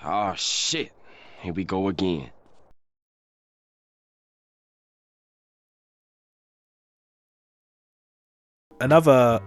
Oh shit. Here we go again. Another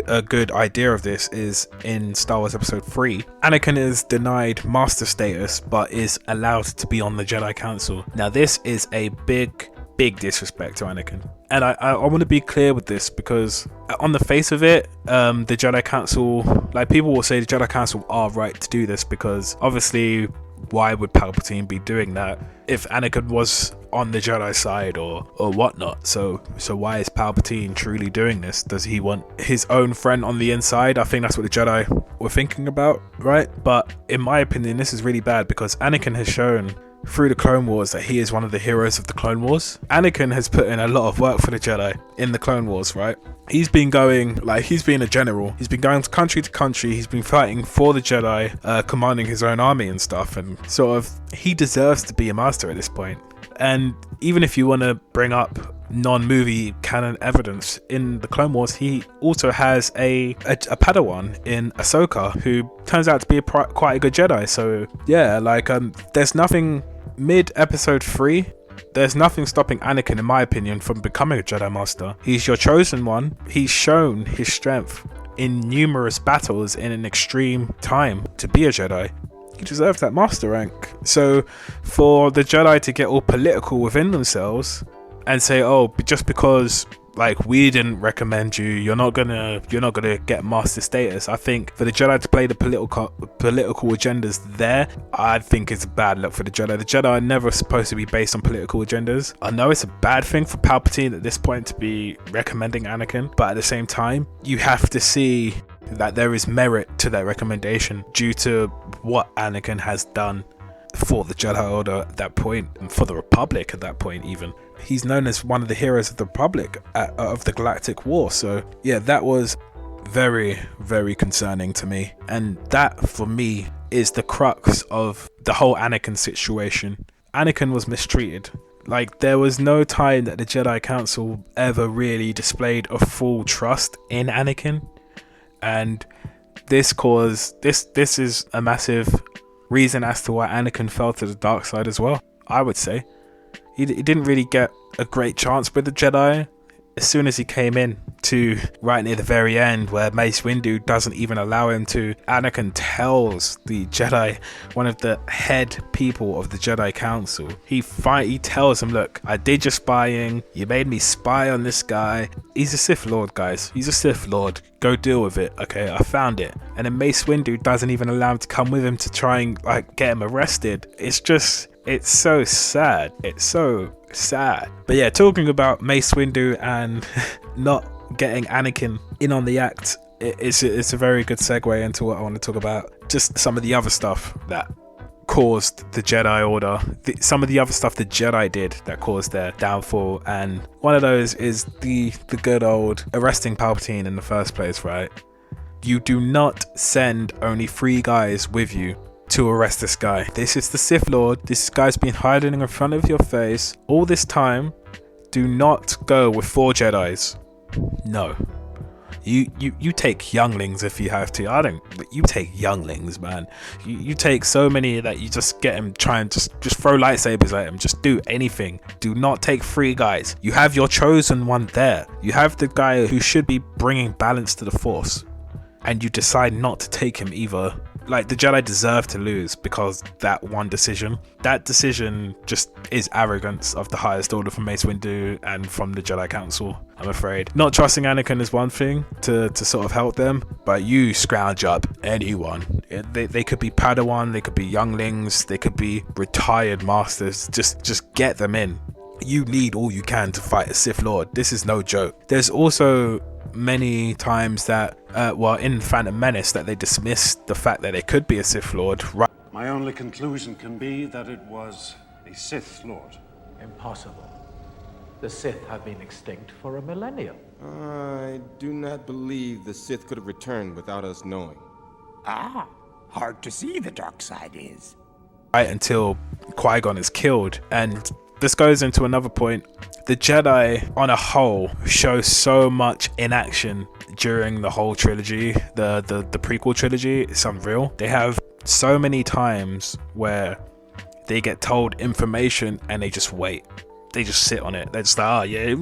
a good idea of this is in Star Wars Episode 3. Anakin is denied master status but is allowed to be on the Jedi Council. Now this is a big disrespect to Anakin. And I want to be clear with this because on the face of it, the Jedi Council, like people will say the Jedi Council are right to do this because obviously why would Palpatine be doing that if Anakin was on the Jedi side or whatnot? So why is Palpatine truly doing this? Does he want his own friend on the inside? I think that's what the Jedi were thinking about, right? But in my opinion, this is really bad because Anakin has shown through the Clone Wars that he is one of the heroes of the Clone Wars. Anakin has put in a lot of work for the Jedi in the Clone Wars, right? He's been a general. He's been going country to country. He's been fighting for the Jedi, commanding his own army and stuff. And sort of, he deserves to be a master at this point. And even if you want to bring up non-movie canon evidence in the Clone Wars, he also has a Padawan in Ahsoka who turns out to be quite a good Jedi. So yeah, there's nothing mid episode 3. There's nothing stopping Anakin, in my opinion, from becoming a Jedi Master. He's your chosen one. He's shown his strength in numerous battles in an extreme time to be a Jedi. He deserves that master rank. So for the Jedi to get all political within themselves and say, oh, just because like we didn't recommend you, you're not gonna get master status. I think for the Jedi to play the political agendas there, I think it's a bad look for the Jedi. The Jedi are never supposed to be based on political agendas. I know it's a bad thing for Palpatine at this point to be recommending Anakin, but at the same time, you have to see that there is merit to that recommendation due to what Anakin has done for the Jedi Order at that point, and for the Republic at that point even. He's known as one of the heroes of the Republic of the Galactic War. So yeah, that was very, very concerning to me. And that, for me, is the crux of the whole Anakin situation. Anakin was mistreated. Like, there was no time that the Jedi Council ever really displayed a full trust in Anakin. And this is a massive reason as to why Anakin fell to the dark side as well, I would say. He didn't really get a great chance with the Jedi. As soon as he came in to right near the very end where Mace Windu doesn't even allow him to, Anakin tells the Jedi, one of the head people of the Jedi Council, he tells him, look, I did your spying, you made me spy on this guy. He's a Sith Lord, guys. He's a Sith Lord. Go deal with it. Okay, I found it. And then Mace Windu doesn't even allow him to come with him to try and get him arrested. It's so sad. It's so sad. But yeah, talking about Mace Windu and not getting Anakin in on the act, it's a very good segue into what I want to talk about. Just some of the other stuff that caused the Jedi Order, some of the other stuff the Jedi did that caused their downfall, and one of those is the good old arresting Palpatine in the first place, right? You do not send only 3 guys with you to arrest this guy. This is the Sith Lord. This guy's been hiding in front of your face all this time. Do not go with 4 Jedis. No. You take younglings if you have to. You take younglings, man. You take so many that you just get him, try and just throw lightsabers at him. Just do anything. Do not take 3 guys. You have your chosen one there. You have the guy who should be bringing balance to the Force, and you decide not to take him either. Like, the Jedi deserve to lose because that decision just is arrogance of the highest order from Mace Windu and from the Jedi Council, I'm afraid. Not trusting Anakin is one thing to sort of help them, but you scrounge up anyone. They could be Padawan, they could be younglings, they could be retired masters. Just get them in. You need all you can to fight a Sith Lord. This is no joke. There's also many times that in Phantom Menace that they dismissed the fact that it could be a Sith Lord. Right. My only conclusion can be that it was a Sith Lord. Impossible. The Sith have been extinct for a millennium. I do not believe the Sith could have returned without us knowing. Ah, hard to see the dark side is. Right until Qui-Gon is killed. And this goes into another point. The Jedi on a whole show so much inaction during the whole trilogy, the prequel trilogy. It's unreal. They have so many times where they get told information and they just wait. They just sit on it. They're just like, oh yeah,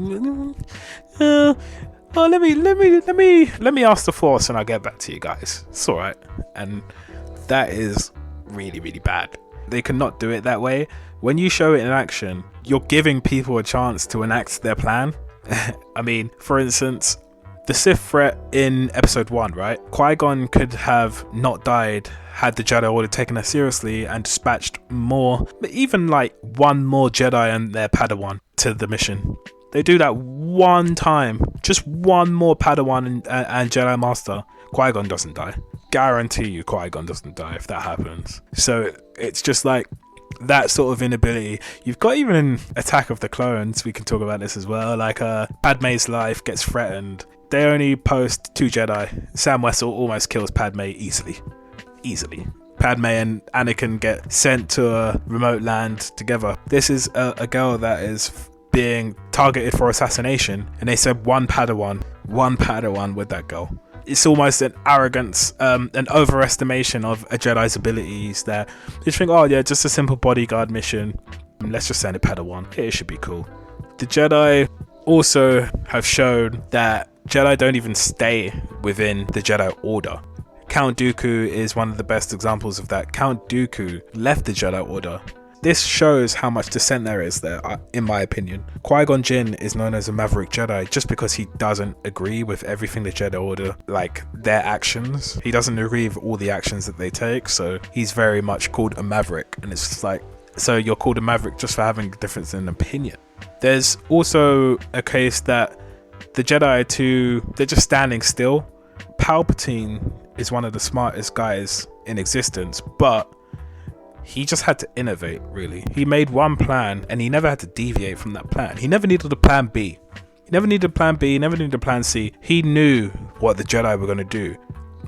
let me ask the Force and I'll get back to you guys. It's all right. And that is really, really bad. They cannot do it that way. When you show it in action, you're giving people a chance to enact their plan. I mean, for instance, the Sith threat in episode 1, right? Qui-Gon could have not died had the Jedi Order taken her seriously and dispatched more, even like one more Jedi and their Padawan to the mission. They do that one time, just one more Padawan and Jedi Master. Qui-Gon doesn't die. Guarantee you Qui-Gon doesn't die if that happens. So it's just like that sort of inability. You've got even in Attack of the Clones, we can talk about this as well, like Padme's life gets threatened. They only post 2 Jedi. Sam Wessel almost kills Padme easily. Padme and Anakin get sent to a remote land together. This is a girl that is being targeted for assassination, and they said one Padawan with that girl. It's almost an arrogance, an overestimation of a Jedi's abilities that you think, oh yeah, just a simple bodyguard mission. Let's just send a Padawan. It should be cool. The Jedi also have shown that Jedi don't even stay within the Jedi Order. Count Dooku is one of the best examples of that. Count Dooku left the Jedi Order. This shows how much dissent there is there, in my opinion. Qui-Gon Jinn is known as a Maverick Jedi just because he doesn't agree with everything the Jedi Order, like their actions. He doesn't agree with all the actions that they take, so he's very much called a Maverick. And it's just like, so you're called a Maverick just for having a difference in opinion. There's also a case that the Jedi too, they're just standing still. Palpatine is one of the smartest guys in existence, but he just had to innovate, really. He made one plan and he never had to deviate from that plan. He never needed a plan B. He never needed a plan B, he never needed a plan C. He knew what the Jedi were going to do.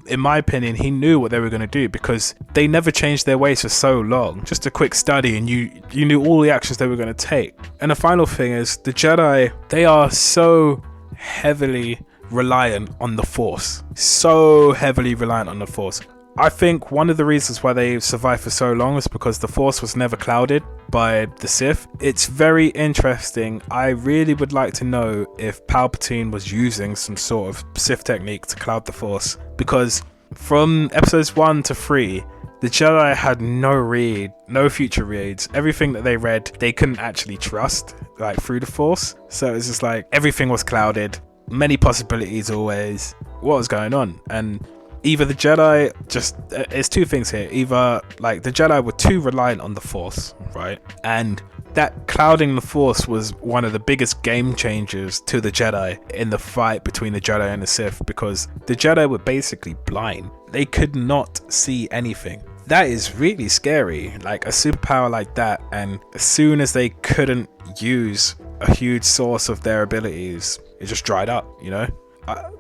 In my opinion, he knew what they were going to do because they never changed their ways for so long. Just a quick study and you knew all the actions they were going to take. And the final thing is, the Jedi, they are so heavily reliant on the Force. So heavily reliant on the Force. I think one of the reasons why they survived for so long is because the Force was never clouded by the Sith. It's very interesting. I really would like to know if Palpatine was using some sort of Sith technique to cloud the Force, because from episodes 1 to 3, the Jedi had no future reads. Everything that they read, they couldn't actually trust, like through the Force. So it's just like everything was clouded. Many possibilities always. What was going on? And either the Jedi it's two things here. Either like the Jedi were too reliant on the Force, right? And that clouding the Force was one of the biggest game changers to the Jedi in the fight between the Jedi and the Sith, because the Jedi were basically blind. They could not see anything. That is really scary, like a superpower like that, and as soon as they couldn't use a huge source of their abilities, it just dried up, you know?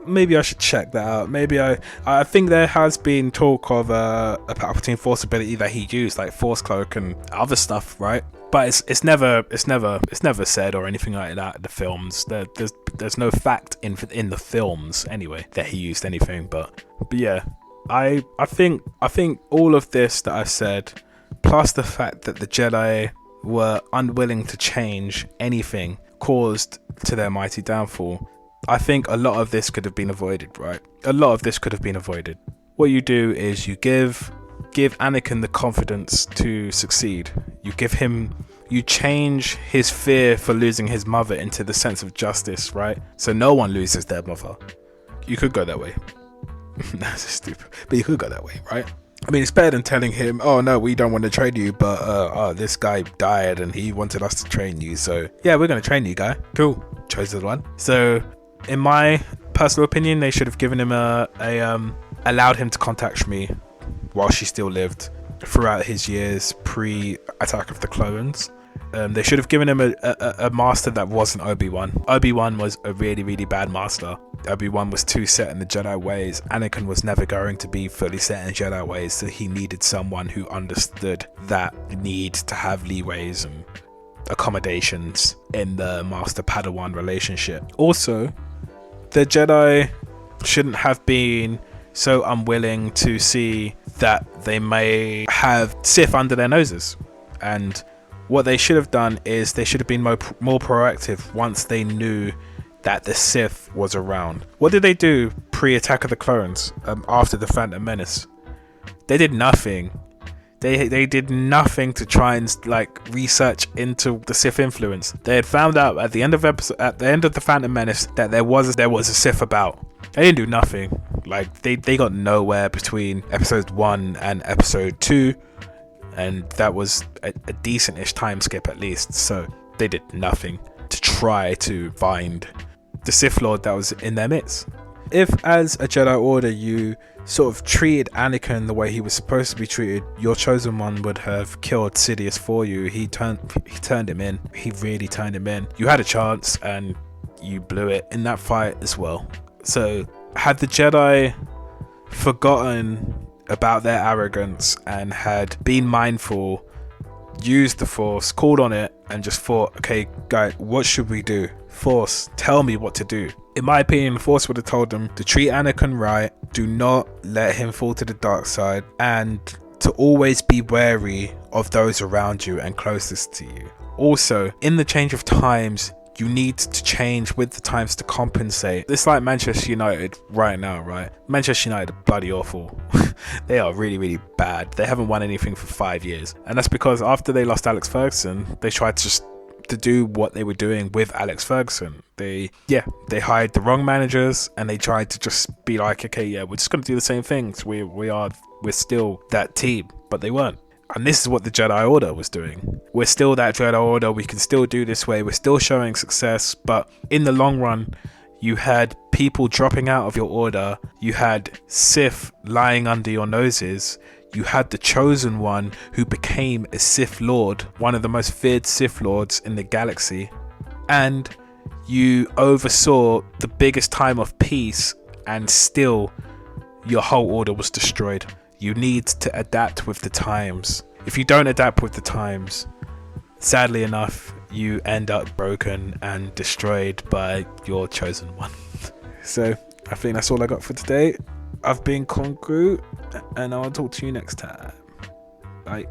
Maybe I should check that out. Maybe I think there has been talk of a Palpatine Force ability that he used, like Force Cloak and other stuff, right? But it's never said or anything like that in the films. There's no fact in the films anyway that he used anything. But yeah, I think all of this that I've said, plus the fact that the Jedi were unwilling to change anything, caused to their mighty downfall. I think a lot of this could have been avoided, right? A lot of this could have been avoided. What you do is you give Anakin the confidence to succeed. You change his fear for losing his mother into the sense of justice, right? So no one loses their mother. You could go that way. That's stupid. But you could go that way, right? I mean, it's better than telling him, oh no, we don't want to train you, but this guy died and he wanted us to train you. So yeah, we're going to train you, guy. Cool. Chose the one. So in my personal opinion, they should have given him allowed him to contact Shmi while she still lived throughout his years pre-Attack of the Clones. They should have given him a master that wasn't Obi-Wan. Obi-Wan was a really, really bad master. Obi-Wan was too set in the Jedi ways. Anakin was never going to be fully set in Jedi ways, so he needed someone who understood that need to have leeways and accommodations in the master-Padawan relationship. Also, the Jedi shouldn't have been so unwilling to see that they may have Sith under their noses. And what they should have done is they should have been more proactive once they knew that the Sith was around. What did they do pre-Attack of the Clones, after the Phantom Menace? They did nothing. They did nothing to try and like research into the Sith influence. They had found out at the end of the Phantom Menace that there was a Sith about. They didn't do nothing. Like they got nowhere between episode 1 and episode 2, and that was a decent-ish time skip at least. So they did nothing to try to find the Sith Lord that was in their midst. If as a Jedi Order you sort of treated Anakin the way he was supposed to be treated, your chosen one would have killed Sidious for you. He turned him in. He really turned him in. You had a chance and you blew it in that fight as well. So had the Jedi forgotten about their arrogance and had been mindful, used the Force, called on it, and just thought, okay, guys, what should we do? Force, tell me what to do. In my opinion, the Force would have told them to treat Anakin right, do not let him fall to the dark side, and to always be wary of those around you and closest to you. Also, in the change of times, you need to change with the times to compensate. It's like Manchester United right now, right? Manchester United are bloody awful. They are really, really bad. They haven't won anything for 5 years. And that's because after they lost Alex Ferguson, they tried to do what they were doing with Alex Ferguson. They hired the wrong managers and they tried to just be like, okay, yeah, we're just going to do the same things. We're still that team, but they weren't. And this is what the Jedi Order was doing. We're still that Jedi Order. We can still do this way. We're still showing success. But in the long run, you had people dropping out of your order. You had Sith lying under your noses. You had the Chosen One who became a Sith Lord, one of the most feared Sith Lords in the galaxy. And you oversaw the biggest time of peace, and still your whole order was destroyed. You need to adapt with the times. If you don't adapt with the times, sadly enough, you end up broken and destroyed by your chosen one. So I think that's all I got for today. I've been Concrete, and I'll talk to you next time. Bye.